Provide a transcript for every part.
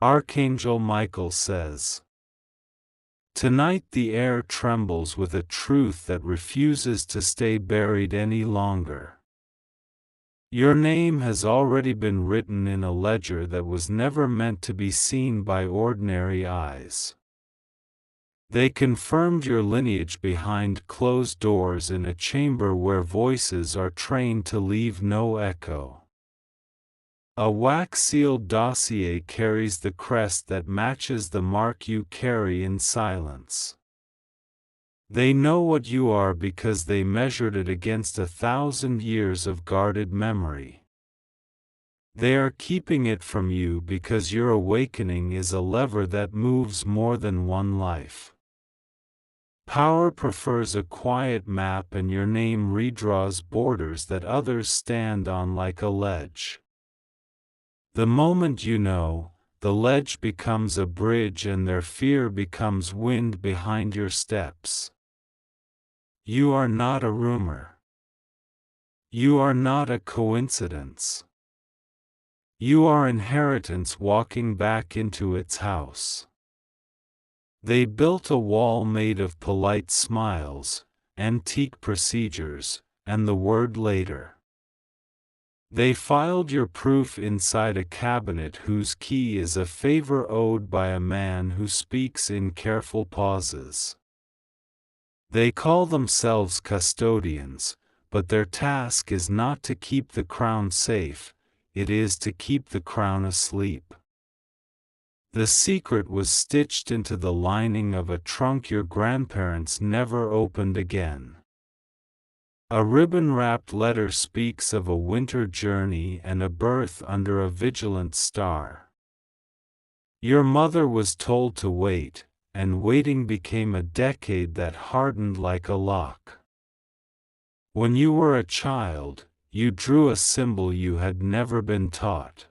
Archangel Michael says, "Tonight the air trembles with a truth that refuses to stay buried any longer. Your name has already been written in a ledger that was never meant to be seen by ordinary eyes. They confirmed your lineage behind closed doors in a chamber where voices are trained to leave no echo. A wax-sealed dossier carries the crest that matches the mark you carry in silence. They know what you are because they measured it against 1,000 years of guarded memory. They are keeping it from you because your awakening is a lever that moves more than one life. Power prefers a quiet map, and your name redraws borders that others stand on like a ledge. The moment you know, the ledge becomes a bridge and their fear becomes wind behind your steps. You are not a rumor. You are not a coincidence. You are inheritance walking back into its house. They built a wall made of polite smiles, antique procedures, and the word later. They filed your proof inside a cabinet whose key is a favor owed by a man who speaks in careful pauses. They call themselves custodians, but their task is not to keep the crown safe, it is to keep the crown asleep. The secret was stitched into the lining of a trunk your grandparents never opened again. A ribbon-wrapped letter speaks of a winter journey and a birth under a vigilant star. Your mother was told to wait, and waiting became a decade that hardened like a lock. When you were a child, you drew a symbol you had never been taught.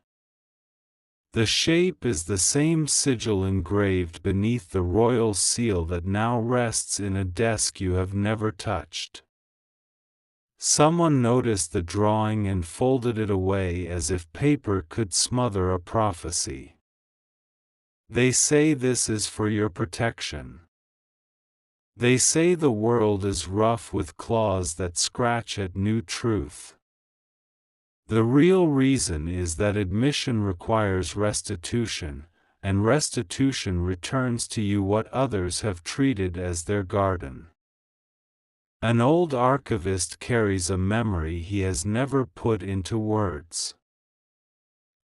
The shape is the same sigil engraved beneath the royal seal that now rests in a desk you have never touched. Someone noticed the drawing and folded it away as if paper could smother a prophecy. They say this is for your protection. They say the world is rough with claws that scratch at new truth. The real reason is that admission requires restitution, and restitution returns to you what others have treated as their garden. An old archivist carries a memory he has never put into words.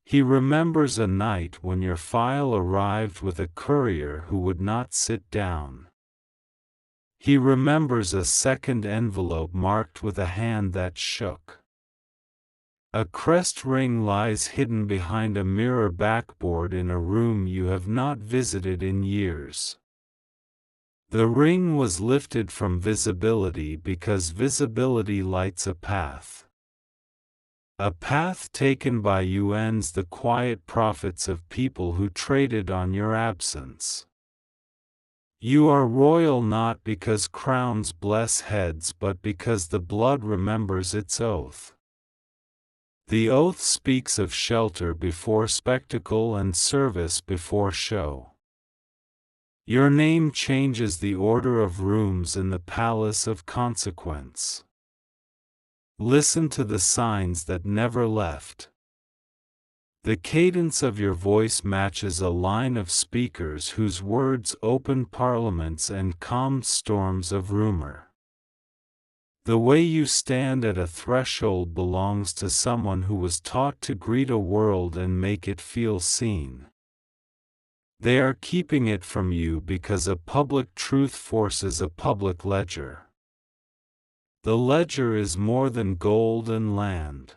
He remembers a night when your file arrived with a courier who would not sit down. He remembers a second envelope marked with a hand that shook. A crest ring lies hidden behind a mirror backboard in a room you have not visited in years. The ring was lifted from visibility because visibility lights a path. A path taken by you ends the quiet profits of people who traded on your absence. You are royal not because crowns bless heads but because the blood remembers its oath. The oath speaks of shelter before spectacle and service before show. Your name changes the order of rooms in the palace of consequence. Listen to the signs that never left. The cadence of your voice matches a line of speakers whose words opened parliaments and calmed storms of rumor. The way you stand at a threshold belongs to someone who was taught to greet a world and make it feel seen. They are keeping it from you because a public truth forces a public ledger. The ledger is more than gold and land.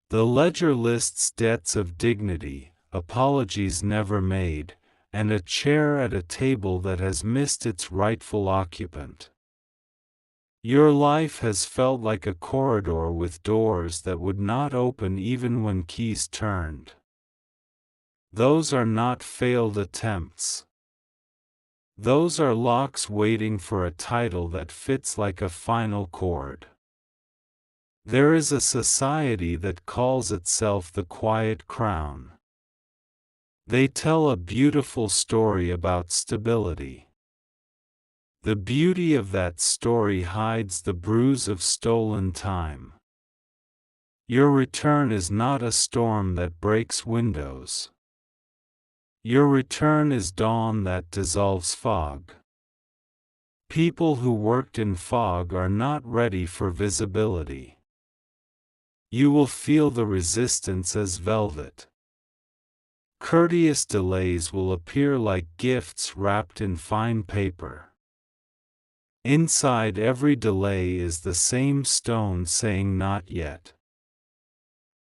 The ledger lists debts of dignity, apologies never made, and a chair at a table that has missed its rightful occupant. Your life has felt like a corridor with doors that would not open even when keys turned. Those are not failed attempts. Those are locks waiting for a title that fits like a final chord. There is a society that calls itself the Quiet Crown. They tell a beautiful story about stability. The beauty of that story hides the bruise of stolen time. Your return is not a storm that breaks windows. Your return is dawn that dissolves fog. People who worked in fog are not ready for visibility. You will feel the resistance as velvet. Courteous delays will appear like gifts wrapped in fine paper. Inside every delay is the same stone saying not yet.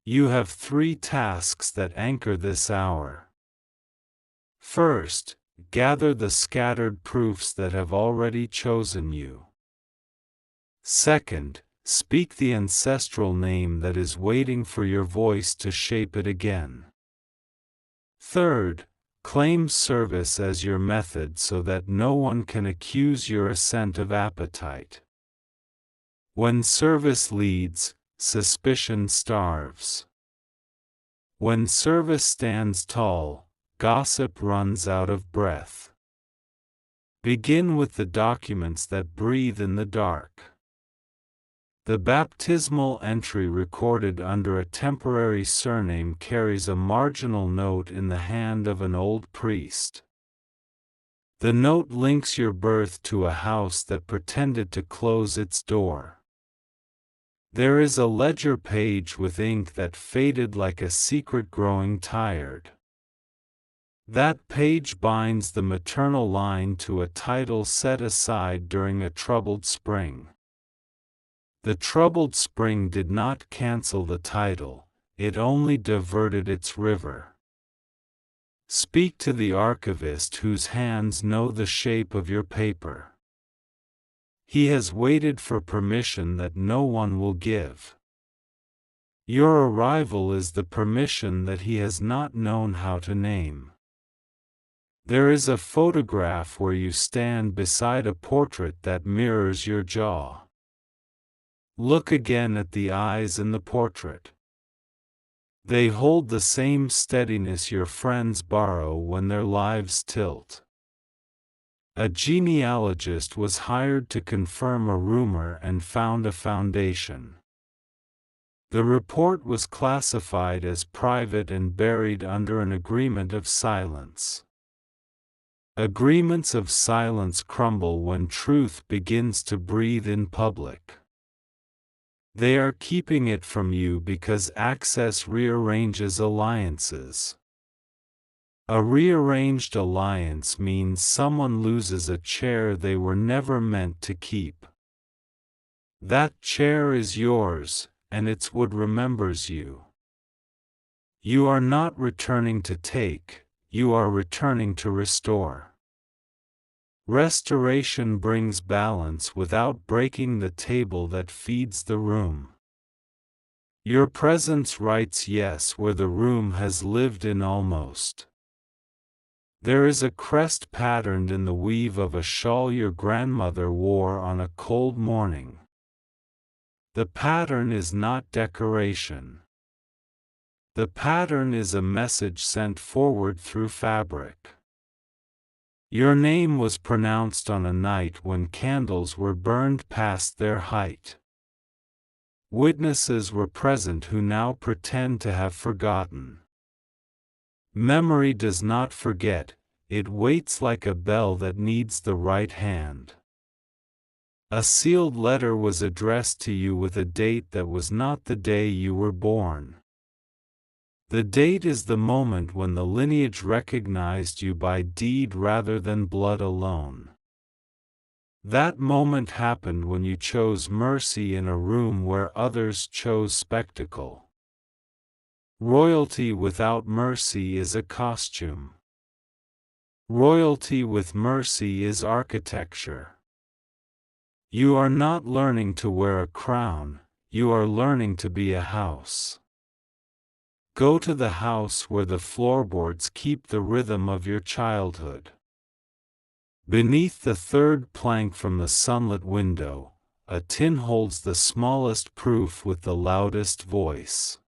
You have 3 tasks that anchor this hour. First, gather the scattered proofs that have already chosen you. Second, speak the ancestral name that is waiting for your voice to shape it again. Third, claim service as your method so that no one can accuse your ascent of appetite. When service leads, suspicion starves. When service stands tall, gossip runs out of breath. Begin with the documents that breathe in the dark. The baptismal entry recorded under a temporary surname carries a marginal note in the hand of an old priest. The note links your birth to a house that pretended to close its door. There is a ledger page with ink that faded like a secret growing tired. That page binds the maternal line to a title set aside during a troubled spring. The troubled spring did not cancel the title, it only diverted its river. Speak to the archivist whose hands know the shape of your paper. He has waited for permission that no one will give. Your arrival is the permission that he has not known how to name. There is a photograph where you stand beside a portrait that mirrors your jaw. Look again at the eyes in the portrait. They hold the same steadiness your friends borrow when their lives tilt. A genealogist was hired to confirm a rumor and found a foundation. The report was classified as private and buried under an agreement of silence. Agreements of silence crumble when truth begins to breathe in public. They are keeping it from you because access rearranges alliances. A rearranged alliance means someone loses a chair they were never meant to keep. That chair is yours, and its wood remembers you. You are not returning to take, you are returning to restore. Restoration brings balance without breaking the table that feeds the room. Your presence writes yes where the room has lived in almost. There is a crest patterned in the weave of a shawl your grandmother wore on a cold morning. The pattern is not decoration. The pattern is a message sent forward through fabric. Your name was pronounced on a night when candles were burned past their height. Witnesses were present who now pretend to have forgotten. Memory does not forget, it waits like a bell that needs the right hand. A sealed letter was addressed to you with a date that was not the day you were born. The date is the moment when the lineage recognized you by deed rather than blood alone. That moment happened when you chose mercy in a room where others chose spectacle. Royalty without mercy is a costume. Royalty with mercy is architecture. You are not learning to wear a crown, you are learning to be a house. Go to the house where the floorboards keep the rhythm of your childhood. Beneath the third plank from the sunlit window, a tin holds the smallest proof with the loudest voice.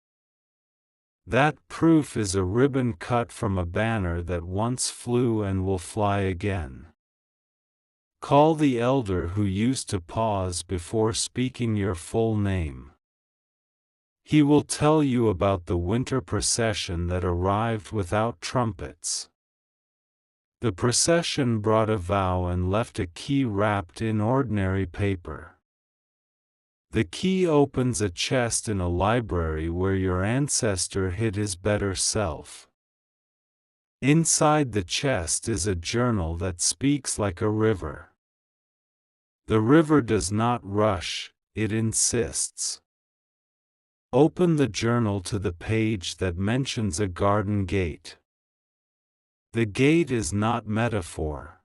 That proof is a ribbon cut from a banner that once flew and will fly again. Call the elder who used to pause before speaking your full name. He will tell you about the winter procession that arrived without trumpets. The procession brought a vow and left a key wrapped in ordinary paper. The key opens a chest in a library where your ancestor hid his better self. Inside the chest is a journal that speaks like a river. The river does not rush, it insists. Open the journal to the page that mentions a garden gate. The gate is not metaphor.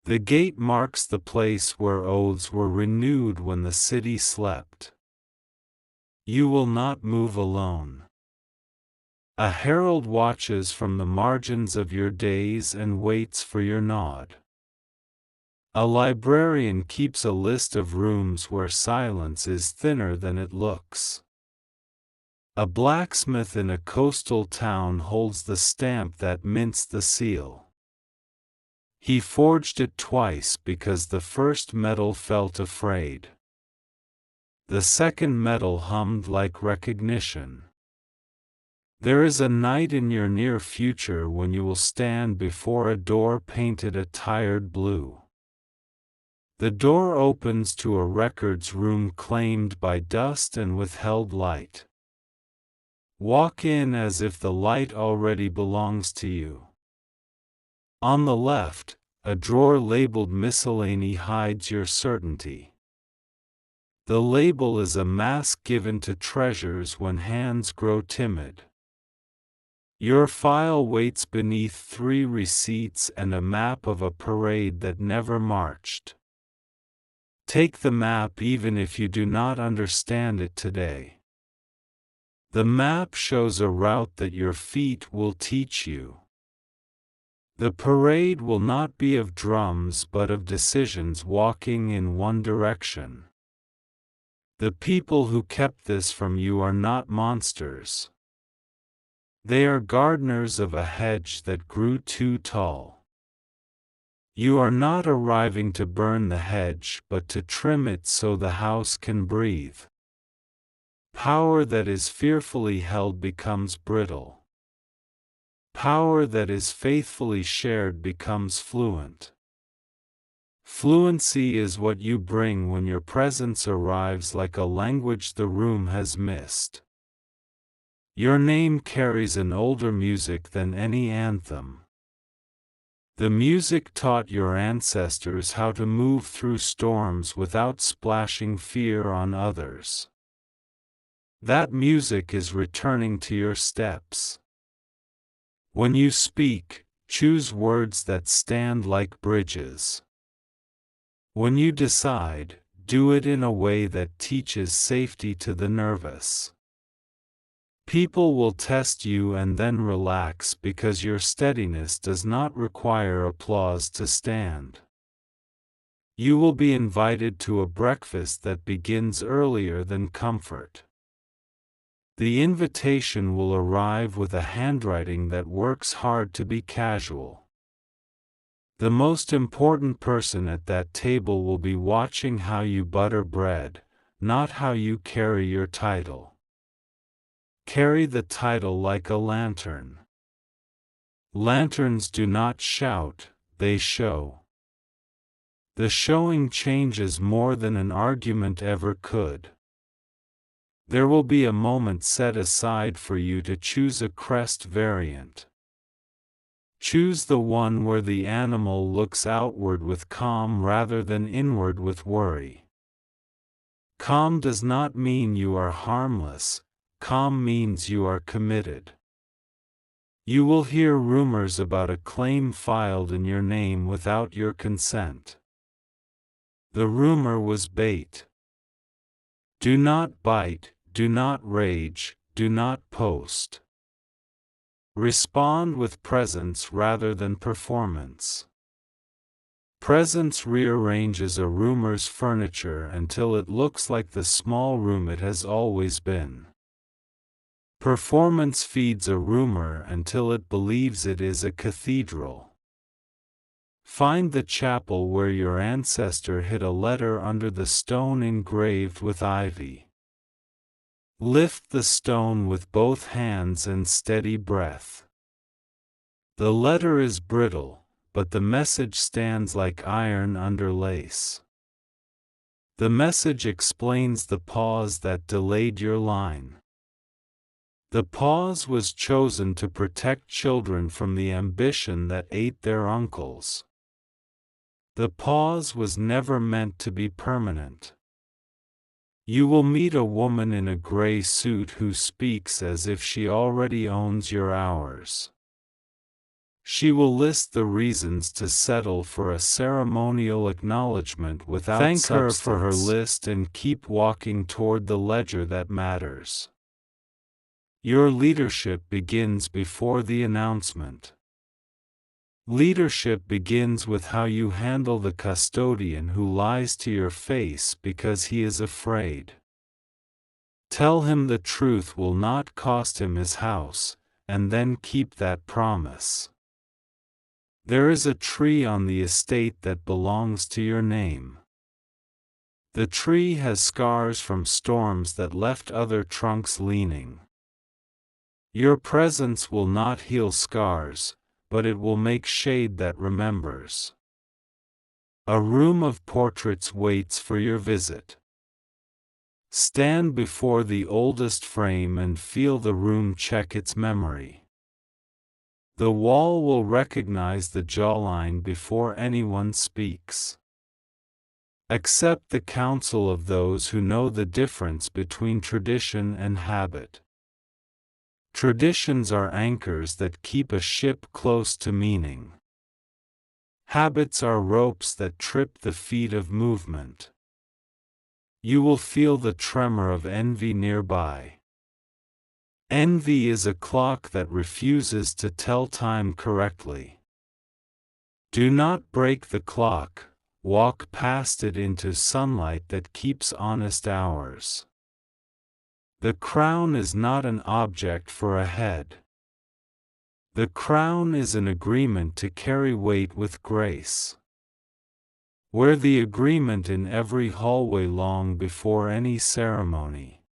The gate marks the place where oaths were renewed when the city slept. You will not move alone. A herald watches from the margins of your days and waits for your nod. A librarian keeps a list of rooms where silence is thinner than it looks. A blacksmith in a coastal town holds the stamp that mints the seal. He forged it twice because the first metal felt afraid. The second metal hummed like recognition. There is a night in your near future when you will stand before a door painted a tired blue. The door opens to a records room claimed by dust and withheld light. Walk in as if the light already belongs to you. On the left, a drawer labeled Miscellany hides your certainty. The label is a mask given to treasures when hands grow timid. Your file waits beneath 3 receipts and a map of a parade that never marched. Take the map even if you do not understand it today. The map shows a route that your feet will teach you. The parade will not be of drums but of decisions walking in one direction. The people who kept this from you are not monsters. They are gardeners of a hedge that grew too tall. You are not arriving to burn the hedge but to trim it so the house can breathe. Power that is fearfully held becomes brittle. Power that is faithfully shared becomes fluent. Fluency is what you bring when your presence arrives like a language the room has missed. Your name carries an older music than any anthem. The music taught your ancestors how to move through storms without splashing fear on others. That music is returning to your steps. When you speak, choose words that stand like bridges. When you decide, do it in a way that teaches safety to the nervous. People will test you and then relax because your steadiness does not require applause to stand. You will be invited to a breakfast that begins earlier than comfort. The invitation will arrive with a handwriting that works hard to be casual. The most important person at that table will be watching how you butter bread, not how you carry your title. Carry the title like a lantern. Lanterns do not shout, they show. The showing changes more than an argument ever could. There will be a moment set aside for you to choose a crest variant. Choose the one where the animal looks outward with calm rather than inward with worry. Calm does not mean you are harmless, calm means you are committed. You will hear rumors about a claim filed in your name without your consent. The rumor was bait. Do not bite. Do not rage, do not post. Respond with presence rather than performance. Presence rearranges a rumor's furniture until it looks like the small room it has always been. Performance feeds a rumor until it believes it is a cathedral. Find the chapel where your ancestor hid a letter under the stone engraved with ivy. Lift the stone with both hands and steady breath. The letter is brittle, but the message stands like iron under lace. The message explains the pause that delayed your line. The pause was chosen to protect children from the ambition that ate their uncles. The pause was never meant to be permanent. You will meet a woman in a gray suit who speaks as if she already owns your hours. She will list the reasons to settle for a ceremonial acknowledgement without substance. Thank her for her list and keep walking toward the ledger that matters. Your leadership begins before the announcement. Leadership begins with how you handle the custodian who lies to your face because he is afraid. Tell him the truth will not cost him his house, and then keep that promise. There is a tree on the estate that belongs to your name. The tree has scars from storms that left other trunks leaning. Your presence will not heal scars, but it will make shade that remembers. A room of portraits waits for your visit. Stand before the oldest frame and feel the room check its memory. The wall will recognize the jawline before anyone speaks. Accept the counsel of those who know the difference between tradition and habit. Traditions are anchors that keep a ship close to meaning. Habits are ropes that trip the feet of movement. You will feel the tremor of envy nearby. Envy is a clock that refuses to tell time correctly. Do not break the clock, walk past it into sunlight that keeps honest hours. The crown is not an object for a head. The crown is an agreement to carry weight with grace. Wear the agreement in every hallway long before any ceremony.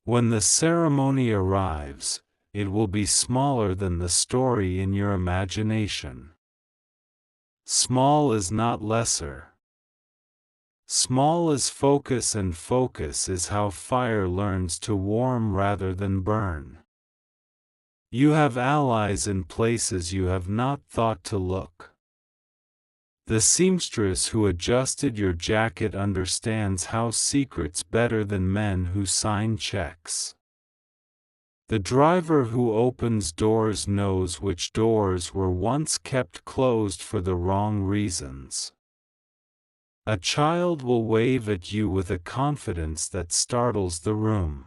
When the ceremony arrives, it will be smaller than the story in your imagination. Small is not lesser. Small is focus, and focus is how fire learns to warm rather than burn. You have allies in places you have not thought to look. The seamstress who adjusted your jacket understands house secrets better than men who sign checks. The driver who opens doors knows which doors were once kept closed for the wrong reasons. A child will wave at you with a confidence that startles the room.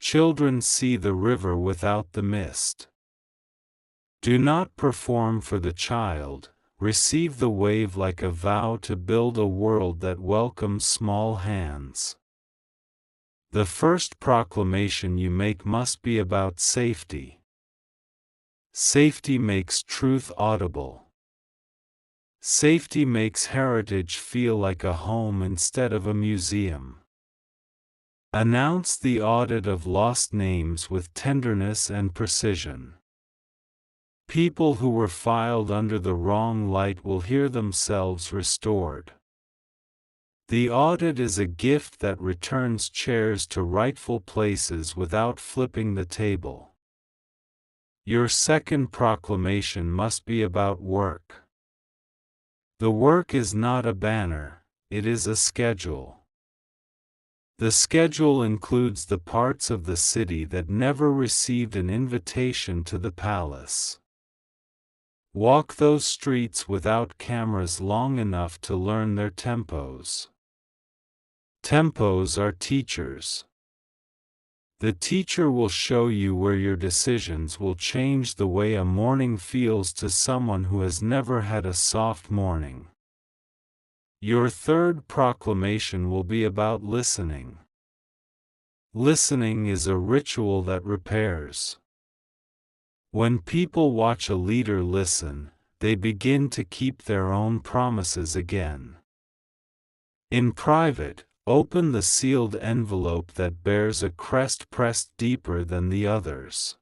Children see the river without the mist. Do not perform for the child, receive the wave like a vow to build a world that welcomes small hands. The first proclamation you make must be about safety. Safety makes truth audible. Safety makes heritage feel like a home instead of a museum. Announce the audit of lost names with tenderness and precision. People who were filed under the wrong light will hear themselves restored. The audit is a gift that returns chairs to rightful places without flipping the table. Your second proclamation must be about work. The work is not a banner, it is a schedule. The schedule includes the parts of the city that never received an invitation to the palace. Walk those streets without cameras long enough to learn their tempos. Tempos are teachers. The teacher will show you where your decisions will change the way a morning feels to someone who has never had a soft morning. Your third proclamation will be about listening. Listening is a ritual that repairs. When people watch a leader listen, they begin to keep their own promises again. In private, open the sealed envelope that bears a crest pressed deeper than the others.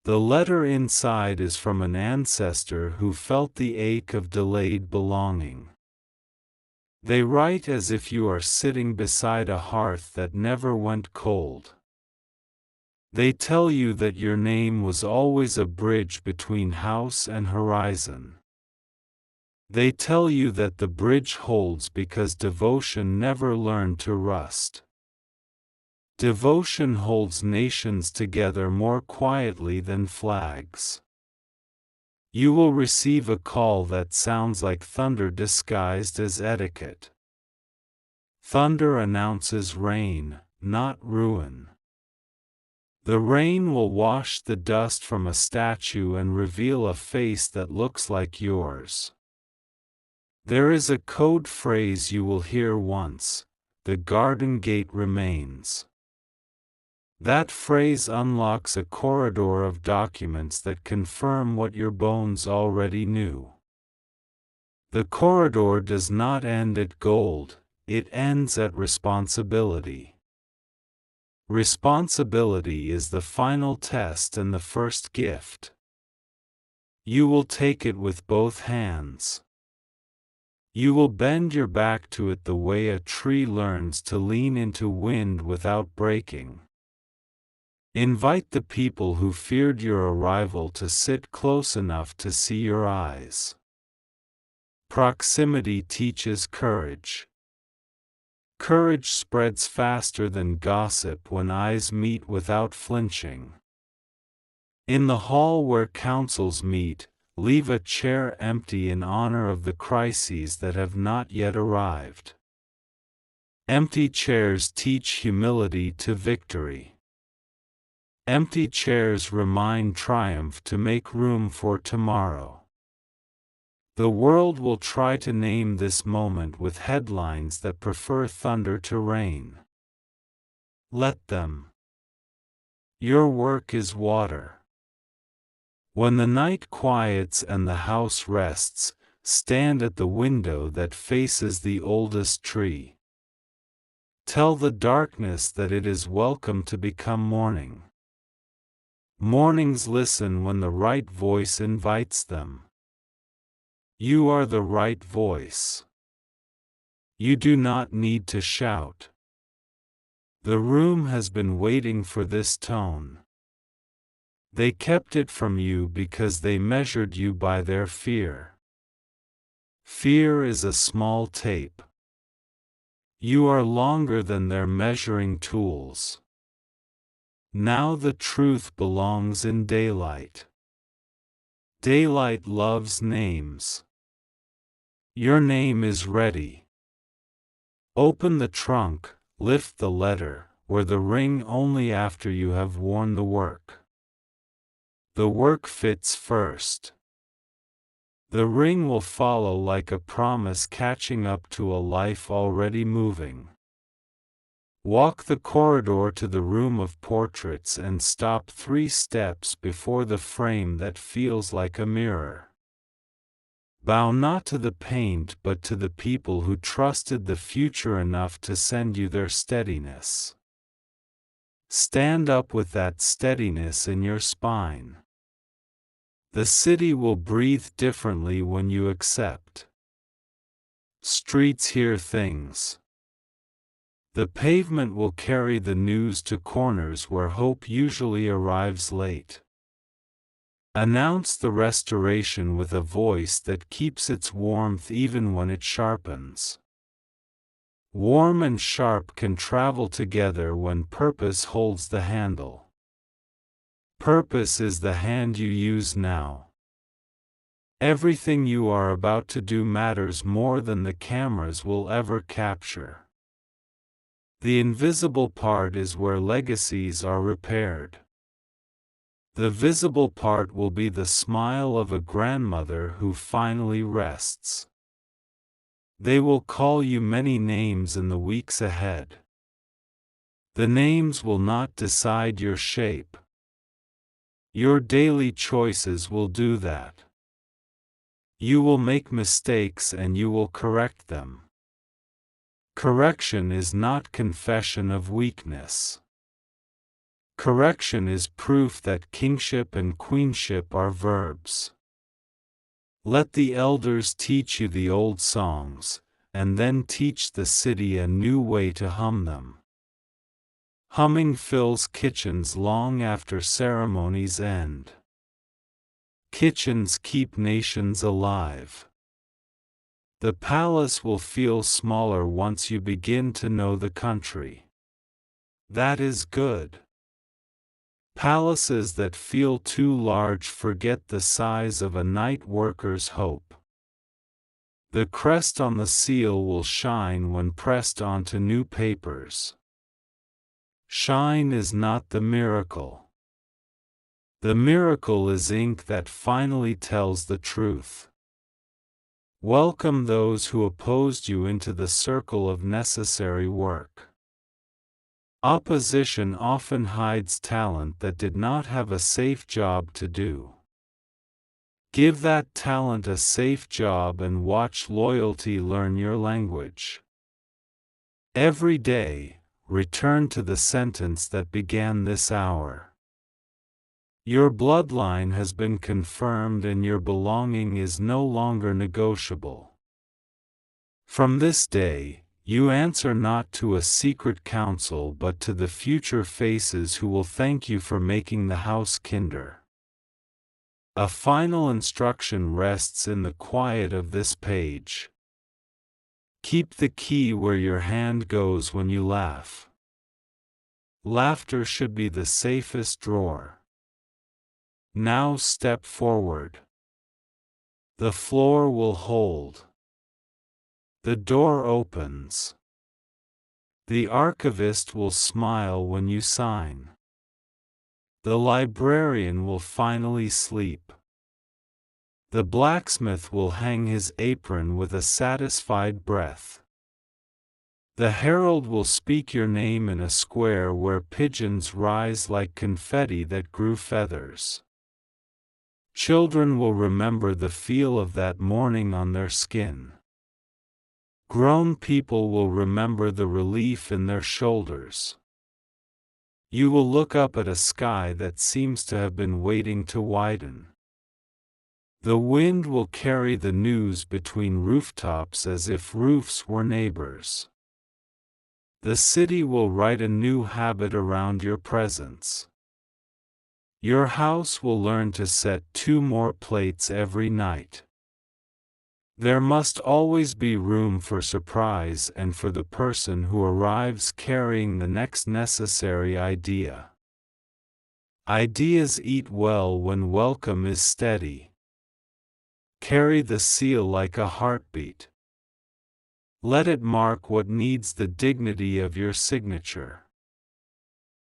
The letter inside is from an ancestor who felt the ache of delayed belonging. They write as if you are sitting beside a hearth that never went cold. They tell you that your name was always a bridge between house and horizon. They tell you that the bridge holds because devotion never learned to rust. Devotion holds nations together more quietly than flags. You will receive a call that sounds like thunder disguised as etiquette. Thunder announces rain, not ruin. The rain will wash the dust from a statue and reveal a face that looks like yours. There is a code phrase you will hear once: the garden gate remains. That phrase unlocks a corridor of documents that confirm what your bones already knew. The corridor does not end at gold, it ends at responsibility. Responsibility is the final test and the first gift. You will take it with both hands. You will bend your back to it the way a tree learns to lean into wind without breaking. Invite the people who feared your arrival to sit close enough to see your eyes. Proximity teaches courage. Courage spreads faster than gossip when eyes meet without flinching. In the hall where councils meet, leave a chair empty in honor of the crises that have not yet arrived. Empty chairs teach humility to victory. Empty chairs remind triumph to make room for tomorrow. The world will try to name this moment with headlines that prefer thunder to rain. Let them. Your work is water. When the night quiets and the house rests, stand at the window that faces the oldest tree. Tell the darkness that it is welcome to become morning. Mornings listen when the right voice invites them. You are the right voice. You do not need to shout. The room has been waiting for this tone. They kept it from you because they measured you by their fear. Fear is a small tape. You are longer than their measuring tools. Now the truth belongs in daylight. Daylight loves names. Your name is ready. Open the trunk, lift the letter, wear the ring only after you have worn the work. The work fits first. The ring will follow like a promise catching up to a life already moving. Walk the corridor to the room of portraits and stop 3 steps before the frame that feels like a mirror. Bow not to the paint but to the people who trusted the future enough to send you their steadiness. Stand up with that steadiness in your spine. The city will breathe differently when you accept. Streets hear things. The pavement will carry the news to corners where hope usually arrives late. Announce the restoration with a voice that keeps its warmth even when it sharpens. Warm and sharp can travel together when purpose holds the handle. Purpose is the hand you use now. Everything you are about to do matters more than the cameras will ever capture. The invisible part is where legacies are repaired. The visible part will be the smile of a grandmother who finally rests. They will call you many names in the weeks ahead. The names will not decide your shape. Your daily choices will do that. You will make mistakes and you will correct them. Correction is not confession of weakness. Correction is proof that kingship and queenship are verbs. Let the elders teach you the old songs, and then teach the city a new way to hum them. Humming fills kitchens long after ceremonies end. Kitchens keep nations alive. The palace will feel smaller once you begin to know the country. That is good. Palaces that feel too large forget the size of a night worker's hope. The crest on the seal will shine when pressed onto new papers. Shine is not the miracle. The miracle is ink that finally tells the truth. Welcome those who opposed you into the circle of necessary work. Opposition often hides talent that did not have a safe job to do. Give that talent a safe job and watch loyalty learn your language. Every day, return to the sentence that began this hour. Your bloodline has been confirmed and your belonging is no longer negotiable. From this day, you answer not to a secret council but to the future faces who will thank you for making the house kinder. A final instruction rests in the quiet of this page. Keep the key where your hand goes when you laugh. Laughter should be the safest drawer. Now step forward. The floor will hold. The door opens. The archivist will smile when you sign. The librarian will finally sleep. The blacksmith will hang his apron with a satisfied breath. The herald will speak your name in a square where pigeons rise like confetti that grew feathers. Children will remember the feel of that morning on their skin. Grown people will remember the relief in their shoulders. You will look up at a sky that seems to have been waiting to widen. The wind will carry the news between rooftops as if roofs were neighbors. The city will write a new habit around your presence. Your house will learn to set 2 more plates every night. There must always be room for surprise and for the person who arrives carrying the next necessary idea. Ideas eat well when welcome is steady. Carry the seal like a heartbeat. Let it mark what needs the dignity of your signature.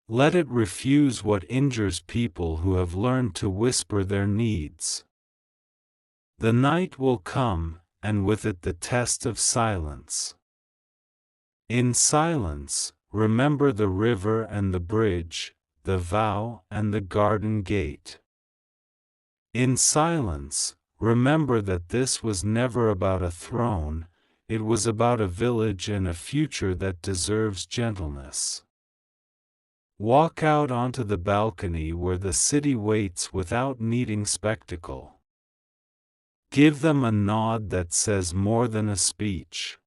Let it refuse what injures people who have learned to whisper their needs. The night will come, and with it the test of silence. In silence, remember the river and the bridge, the vow and the garden gate. In silence, remember that this was never about a throne, it was about a village and a future that deserves gentleness. Walk out onto the balcony where the city waits without needing spectacle. Give them a nod that says more than a speech.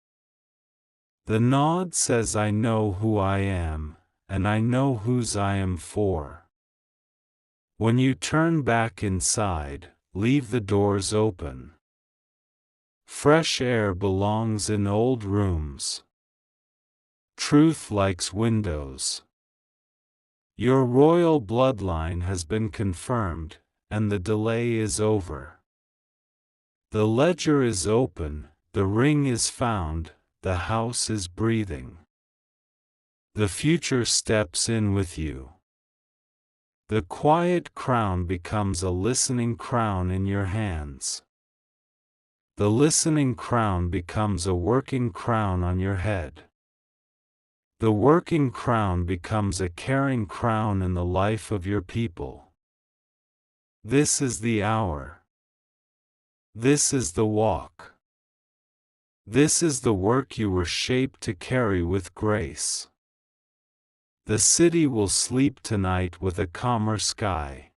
The nod says, I know who I am, and I know whose I am for. When you turn back inside, leave the doors open. Fresh air belongs in old rooms. Truth likes windows. Your royal bloodline has been confirmed, and the delay is over. The ledger is open, the ring is found, the house is breathing. The future steps in with you. The quiet crown becomes a listening crown in your hands. The listening crown becomes a working crown on your head. The working crown becomes a caring crown in the life of your people. This is the hour. This is the walk. This is the work you were shaped to carry with grace. The city will sleep tonight with a calmer sky.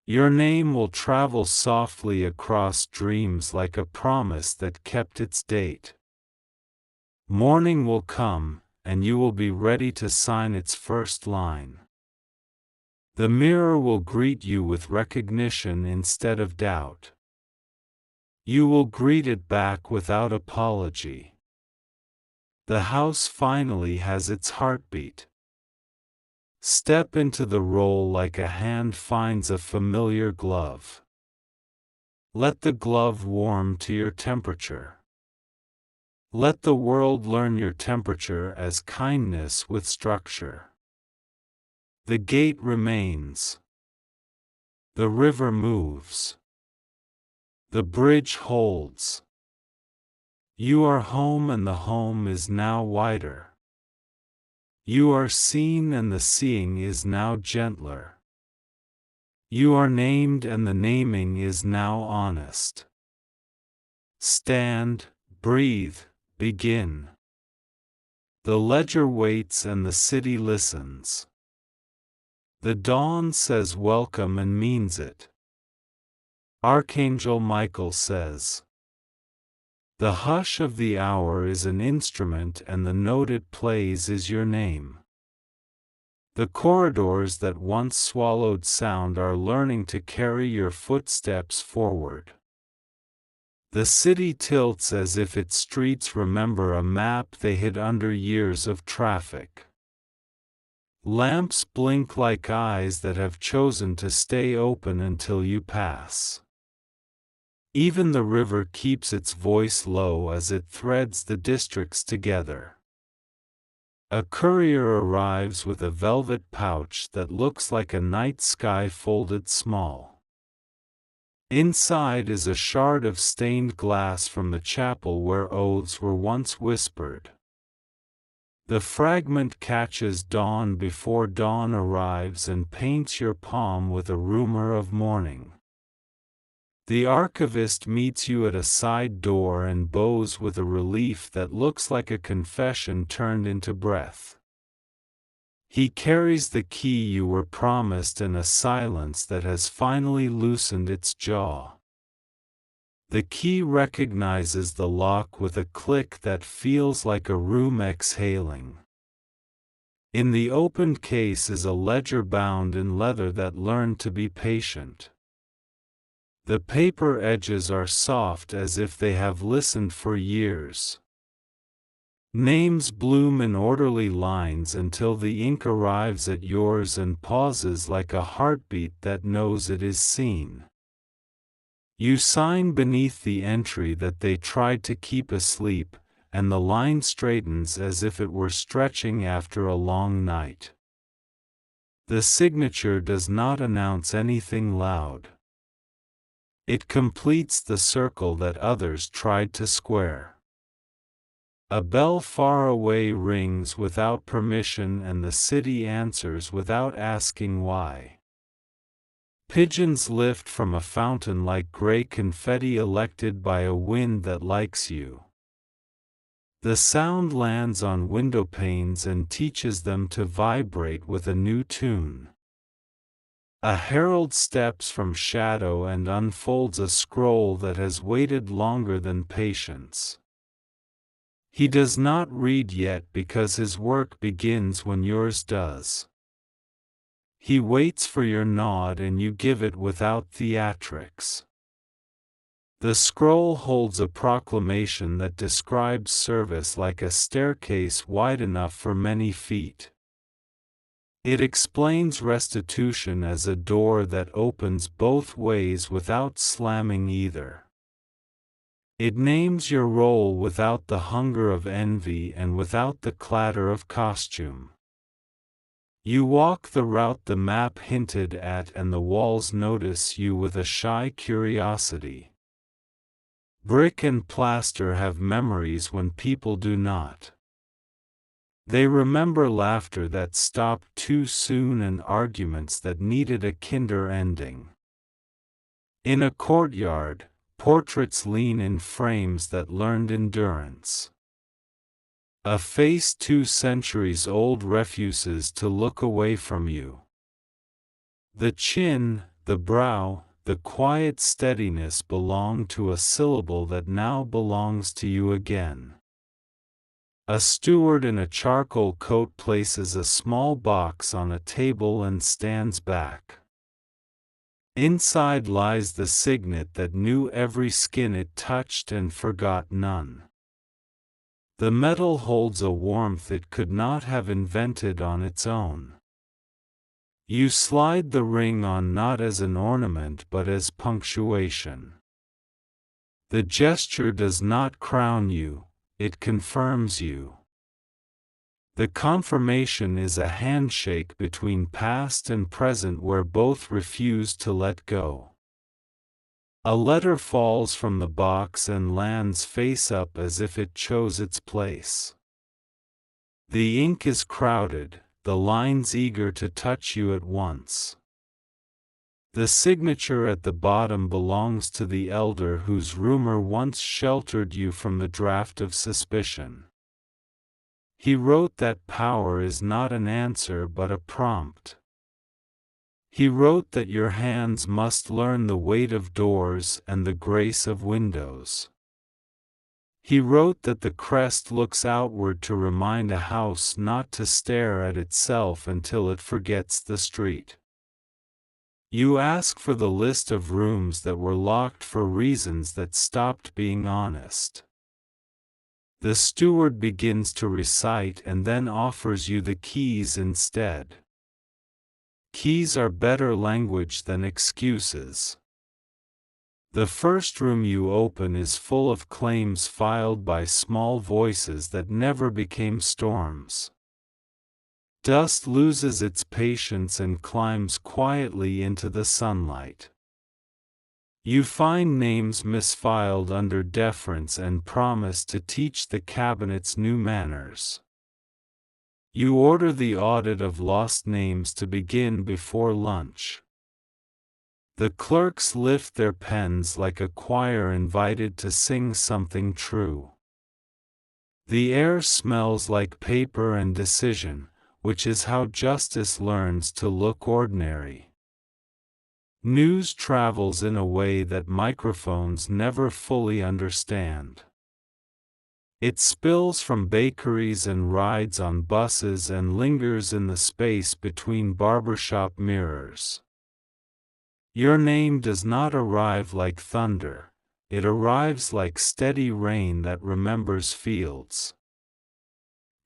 Your name will travel softly across dreams like a promise that kept its date. Morning will come, and you will be ready to sign its first line. The mirror will greet you with recognition instead of doubt. You will greet it back without apology. The house finally has its heartbeat. Step into the role like a hand finds a familiar glove. Let the glove warm to your temperature. Let the world learn your temperature as kindness with structure. The gate remains. The river moves. The bridge holds. You are home and the home is now wider. You are seen and the seeing is now gentler. You are named and the naming is now honest. Stand, breathe, begin. The ledger waits and the city listens. The dawn says welcome and means it. Archangel Michael says, "The hush of the hour is an instrument and the note it plays is your name." The corridors that once swallowed sound are learning to carry your footsteps forward. The city tilts as if its streets remember a map they hid under years of traffic. Lamps blink like eyes that have chosen to stay open until you pass. Even the river keeps its voice low as it threads the districts together. A courier arrives with a velvet pouch that looks like a night sky folded small. Inside is a shard of stained glass from the chapel where oaths were once whispered. The fragment catches dawn before dawn arrives and paints your palm with a rumor of morning. The archivist meets you at a side door and bows with a relief that looks like a confession turned into breath. He carries the key you were promised in a silence that has finally loosened its jaw. The key recognizes the lock with a click that feels like a room exhaling. In the opened case is a ledger bound in leather that learned to be patient. The paper edges are soft as if they have listened for years. Names bloom in orderly lines until the ink arrives at yours and pauses like a heartbeat that knows it is seen. You sign beneath the entry that they tried to keep asleep, and the line straightens as if it were stretching after a long night. The signature does not announce anything loud. It completes the circle that others tried to square. A bell far away rings without permission and the city answers without asking why. Pigeons lift from a fountain like gray confetti elected by a wind that likes you. The sound lands on window panes and teaches them to vibrate with a new tune. A herald steps from shadow and unfolds a scroll that has waited longer than patience. He does not read yet because his work begins when yours does. He waits for your nod and you give it without theatrics. The scroll holds a proclamation that describes service like a staircase wide enough for many feet. It explains restitution as a door that opens both ways without slamming either. It names your role without the hunger of envy and without the clatter of costume. You walk the route the map hinted at and the walls notice you with a shy curiosity. Brick and plaster have memories when people do not. They remember laughter that stopped too soon and arguments that needed a kinder ending. In a courtyard, portraits lean in frames that learned endurance. A face 2 centuries old refuses to look away from you. The chin, the brow, the quiet steadiness belong to a syllable that now belongs to you again. A steward in a charcoal coat places a small box on a table and stands back. Inside lies the signet that knew every skin it touched and forgot none. The metal holds a warmth it could not have invented on its own. You slide the ring on not as an ornament but as punctuation. The gesture does not crown you, it confirms you. The confirmation is a handshake between past and present where both refuse to let go. A letter falls from the box and lands face up as if it chose its place. The ink is crowded, the lines eager to touch you at once. The signature at the bottom belongs to the elder whose rumor once sheltered you from the draft of suspicion. He wrote that power is not an answer but a prompt. He wrote that your hands must learn the weight of doors and the grace of windows. He wrote that the crest looks outward to remind a house not to stare at itself until it forgets the street. You ask for the list of rooms that were locked for reasons that stopped being honest. The steward begins to recite and then offers you the keys instead. Keys are better language than excuses. The first room you open is full of claims filed by small voices that never became storms. Dust loses its patience and climbs quietly into the sunlight. You find names misfiled under deference and promise to teach the cabinets new manners. You order the audit of lost names to begin before lunch. The clerks lift their pens like a choir invited to sing something true. The air smells like paper and decision, which is how justice learns to look ordinary. News travels in a way that microphones never fully understand. It spills from bakeries and rides on buses and lingers in the space between barbershop mirrors. Your name does not arrive like thunder, it arrives like steady rain that remembers fields.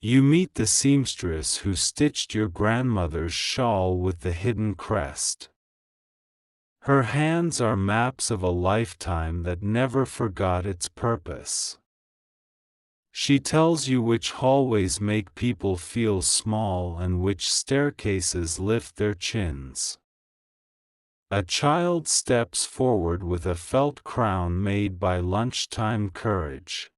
You meet the seamstress who stitched your grandmother's shawl with the hidden crest. Her hands are maps of a lifetime that never forgot its purpose. She tells you which hallways make people feel small and which staircases lift their chins. A child steps forward with a felt crown made by lunchtime courage.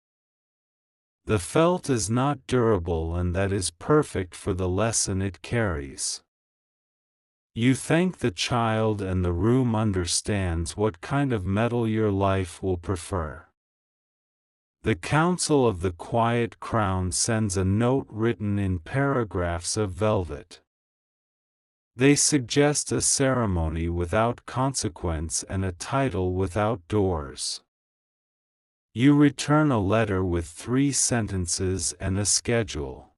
The felt is not durable and that is perfect for the lesson it carries. You thank the child and the room understands what kind of metal your life will prefer. The Council of the Quiet Crown sends a note written in paragraphs of velvet. They suggest a ceremony without consequence and a title without doors. You return a letter with 3 sentences and a schedule.